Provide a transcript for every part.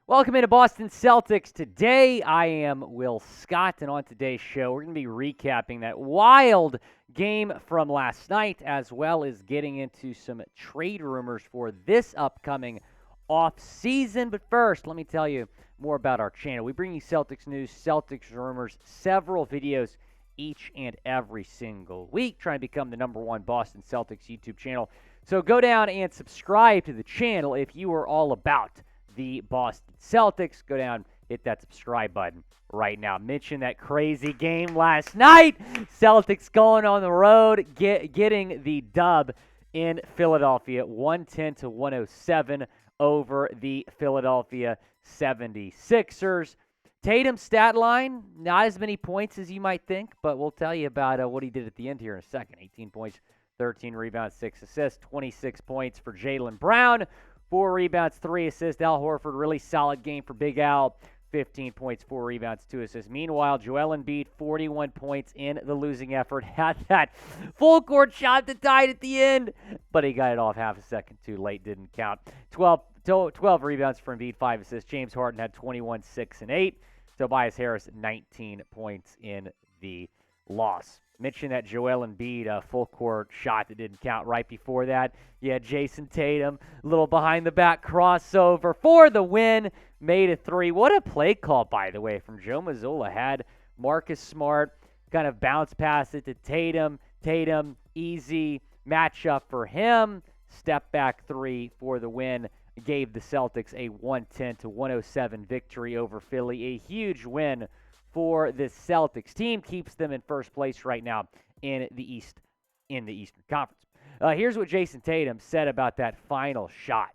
Welcome into Boston Celtics. Today, I am Will Scott, and on today's show, we're going to be recapping that wild game from last night, as well as getting into some trade rumors for this upcoming off-season. But first, let me tell you more about our channel. We bring you Celtics news, Celtics rumors, several videos each and every single week, trying to become the #1 Boston Celtics YouTube channel. So go down and subscribe to the channel if you are all about the Boston Celtics. Go down, hit that subscribe button right now. Mention that crazy game last night. Celtics going on the road, getting the dub in Philadelphia, 110-107 over the Philadelphia 76ers. Tatum's stat line, not as many points as you might think, but we'll tell you about what he did at the end here in a second. 18 points, 13 rebounds, 6 assists, 26 points for Jaylen Brown. 4 rebounds, 3 assists. Al Horford, really solid game for Big Al. 15 points, 4 rebounds, 2 assists. Meanwhile, Joel Embiid, 41 points in the losing effort. Had that full court shot that tied at the end, but he got it off half a second too late. Didn't count. 12 rebounds for Embiid, 5 assists. James Harden had 21, 6, and 8. Tobias Harris, 19 points in the loss. Mentioned that Joel Embiid full court shot that didn't count. Right before that, you had Jason Tatum, a little behind the back crossover for the win, made a 3. What a play call, by the way, from Joe Mazzulla. Had Marcus Smart kind of bounce pass it to Tatum. Tatum, easy matchup for him. Step back 3 for the win. Gave the Celtics a 110-107 victory over Philly. A huge win for the Celtics team. Keeps them in first place right now in the Eastern Conference. Here's what Jason Tatum said about that final shot.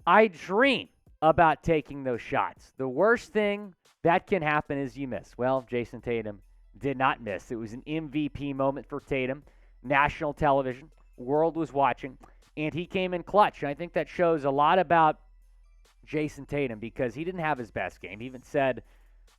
I dream about taking those shots. The worst thing that can happen is you miss. Well, Jason Tatum did not miss. It was an MVP moment for Tatum. National television, world was watching, and he came in clutch. And I think that shows a lot about Jason Tatum because he didn't have his best game. He even said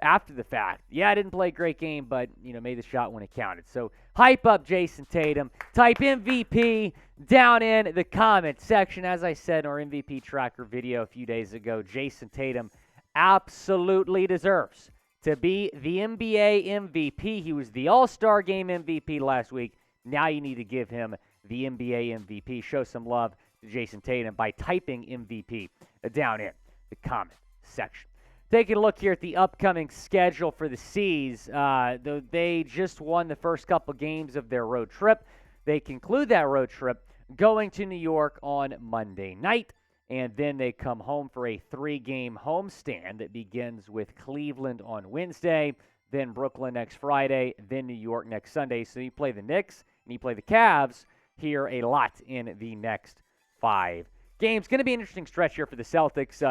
after the fact, I didn't play a great game, but, made the shot when it counted. So hype up Jason Tatum. Type MVP down in the comment section. As I said in our MVP tracker video a few days ago, Jason Tatum absolutely deserves to be the NBA MVP. He was the All-Star Game MVP last week. Now you need to give him the NBA MVP. Show some love to Jason Tatum by typing MVP down in the comment section. Taking a look here at the upcoming schedule for the C's. They just won the first couple games of their road trip. They conclude that road trip going to New York on Monday night, and then they come home for a 3-game homestand that begins with Cleveland on Wednesday, then Brooklyn next Friday, then New York next Sunday. So you play the Knicks and you play the Cavs here a lot in the next 5 games. Going to be an interesting stretch here for the Celtics.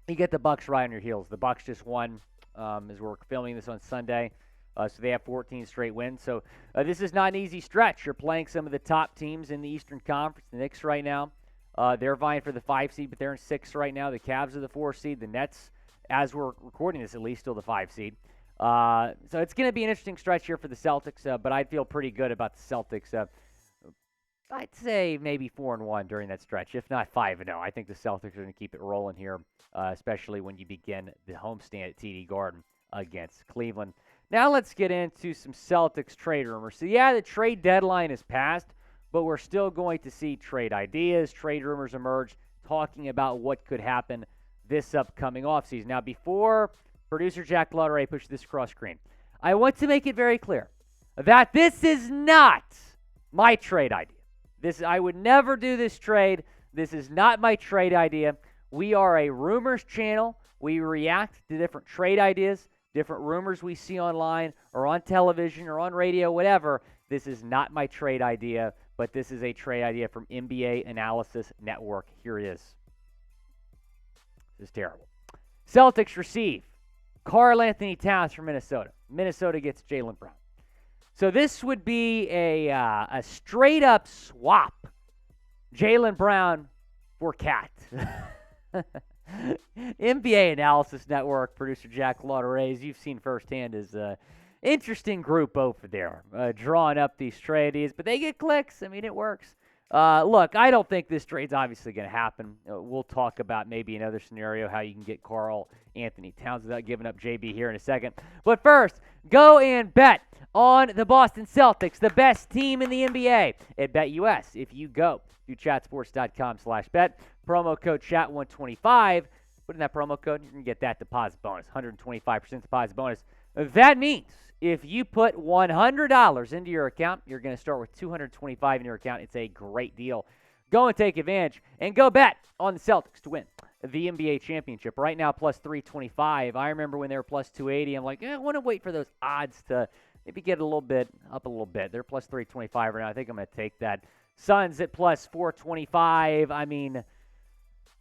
You get the Bucks right on your heels. The Bucks just won as we're filming this on Sunday, so they have 14 straight wins. So this is not an easy stretch. You're playing some of the top teams in the Eastern Conference. The Knicks right now, they're vying for the 5 seed, but they're in 6th right now. The Cavs are the 4 seed. The Nets, as we're recording this at least, still the 5 seed. So it's going to be an interesting stretch here for the Celtics, but I feel pretty good about the Celtics. I'd say maybe 4-1 during that stretch, if not 5-0. I think the Celtics are going to keep it rolling here, especially when you begin the homestand at TD Garden against Cleveland. Now let's get into some Celtics trade rumors. So the trade deadline is passed, but we're still going to see trade ideas, trade rumors emerge, talking about what could happen this upcoming offseason. Now, before producer Jack Lauderay pushes this cross screen, I want to make it very clear that this is not my trade idea. I would never do this trade. This is not my trade idea. We are a rumors channel. We react to different trade ideas, different rumors we see online or on television or on radio, whatever. This is not my trade idea, but this is a trade idea from NBA Analysis Network. Here it is. This is terrible. Celtics receive Karl-Anthony Towns from Minnesota. Minnesota gets Jaylen Brown. So this would be a straight-up swap. Jaylen Brown for Cat. NBA Analysis Network, producer Jack Lauderay, as you've seen firsthand, is an interesting group over there, drawing up these trade ideas. But they get clicks. I mean, it works. Look, I don't think this trade's obviously going to happen. We'll talk about maybe another scenario, how you can get Karl-Anthony Towns without giving up JB here in a second. But first, go and bet on the Boston Celtics, the best team in the NBA at BetUS. If you go to chatsports.com/bet, promo code chat125, put in that promo code, you can get that deposit bonus, 125% deposit bonus. That means if you put $100 into your account, you're going to start with $225 in your account. It's a great deal. Go and take advantage and go bet on the Celtics to win the NBA championship. Right now, plus 325. I remember when they were plus 280. I'm like, I want to wait for those odds to maybe get a little bit up a little bit. They're plus 325 right now. I think I'm going to take that. Suns at plus 425. I mean,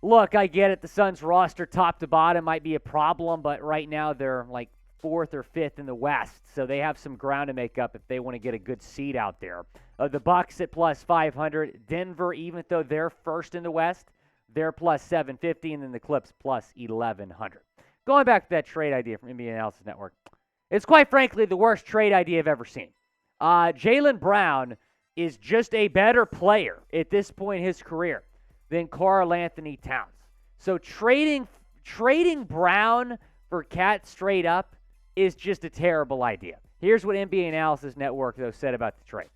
look, I get it. The Suns roster top to bottom might be a problem, but right now they're like 4th or 5th in the West, so they have some ground to make up if they want to get a good seed out there. The Bucks at plus 500. Denver, even though they're first in the West, they're plus 750, and then the Clips plus 1,100. Going back to that trade idea from NBA Analysis Network, it's quite frankly the worst trade idea I've ever seen. Jaylen Brown is just a better player at this point in his career than Karl-Anthony Towns. So trading Brown for Cat straight up is just a terrible idea. Here's what NBA Analysis Network, though, said about the trade.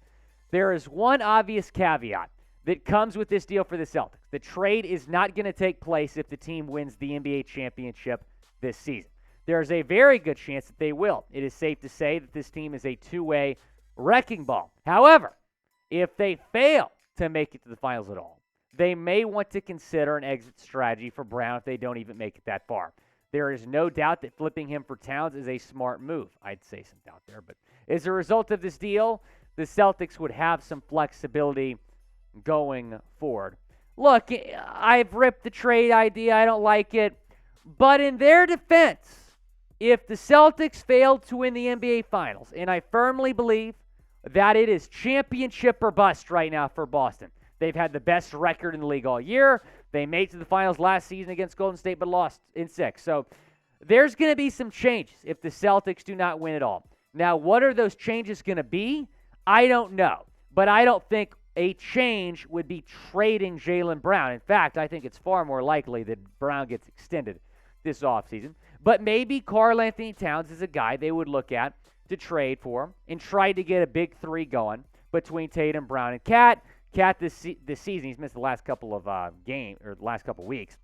There is one obvious caveat that comes with this deal for the Celtics. The trade is not going to take place if the team wins the NBA championship this season. There is a very good chance that they will. It is safe to say that this team is a two-way wrecking ball. However, if they fail to make it to the finals at all, they may want to consider an exit strategy for Brown if they don't even make it that far. There is no doubt that flipping him for Towns is a smart move. I'd say some doubt there. But as a result of this deal, the Celtics would have some flexibility going forward. Look, I've ripped the trade idea. I don't like it. But in their defense, if the Celtics fail to win the NBA Finals, and I firmly believe that it is championship or bust right now for Boston. They've had the best record in the league all year. They made it to the finals last season against Golden State, but lost in 6. So there's going to be some changes if the Celtics do not win it all. Now, what are those changes going to be? I don't know. But I don't think a change would be trading Jaylen Brown. In fact, I think it's far more likely that Brown gets extended this offseason. But maybe Karl-Anthony Towns is a guy they would look at to trade for and try to get a big three going between Tatum, Brown, and Cat. Cat this season, he's missed the last couple of weeks.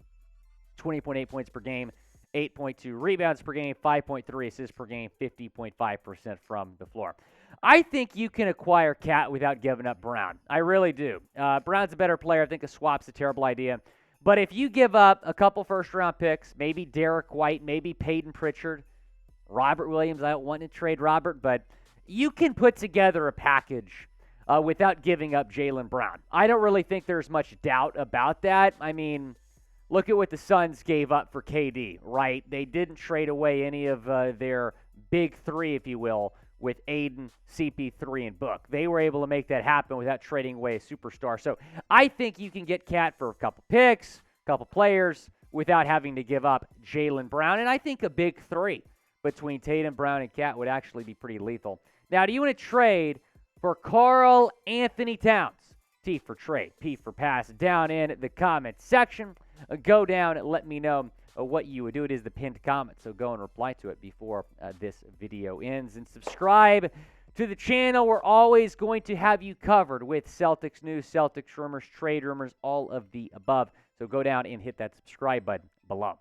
20.8 points per game, 8.2 rebounds per game, 5.3 assists per game, 50.5% from the floor. I think you can acquire Cat without giving up Brown. I really do. Brown's a better player. I think a swap's a terrible idea. But if you give up a couple first-round picks, maybe Derek White, maybe Peyton Pritchard, Robert Williams, I don't want to trade Robert, but you can put together a package without giving up Jaylen Brown. I don't really think there's much doubt about that. I mean, look at what the Suns gave up for KD, right? They didn't trade away any of their big three, if you will, with Aiden, CP3, and Book. They were able to make that happen without trading away a superstar. So I think you can get Cat for a couple picks, a couple players, without having to give up Jaylen Brown. And I think a big three between Tatum, Brown, and Cat would actually be pretty lethal. Now, do you want to trade for Karl-Anthony Towns? T for trade, P for pass, down in the comment section. Go down and let me know what you would do. It is the pinned comment, so go and reply to it before this video ends. And subscribe to the channel. We're always going to have you covered with Celtics news, Celtics rumors, trade rumors, all of the above. So go down and hit that subscribe button below.